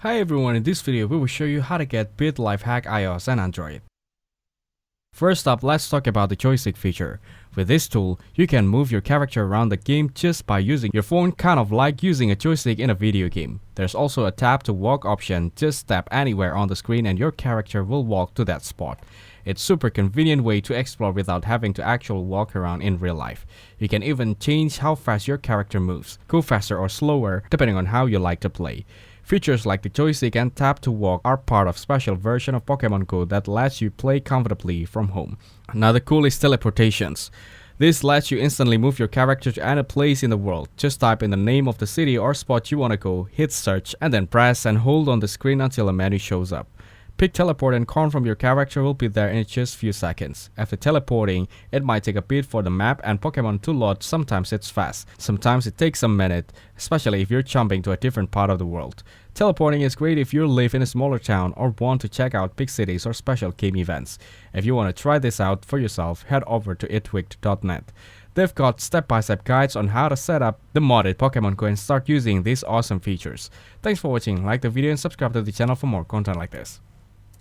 Hi everyone, in this video we will show you how to get Bit Life Hack iOS and Android. First up, let's talk about the joystick feature. With this tool, you can move your character around the game just by using your phone, kind of like using a joystick in a video game. There's also a tap to walk option. Just tap anywhere on the screen and your character will walk to that spot. It's super convenient way to explore without having to actually walk around in real life. You can even change how fast your character moves, go faster or slower depending on how you like to play. Features like the joystick and tap to walk are part of special version of Pokémon Go that lets you play comfortably from home. Another cool is teleportations. This lets you instantly move your character to any place in the world. Just type in the name of the city or spot you want to go, hit search, and then press and hold on the screen until a menu shows up. Pick teleport and confirm your character will be there in just few seconds. After teleporting, it might take a bit for the map and Pokemon to load. Sometimes it's fast, sometimes it takes a minute, especially if you're jumping to a different part of the world. Teleporting is great if you live in a smaller town or want to check out big cities or special game events. If you want to try this out for yourself, head over to itwicked.net. They've got step-by-step guides on how to set up the modded Pokemon Go and start using these awesome features. Thanks for watching, like the video and subscribe to the channel for more content like this.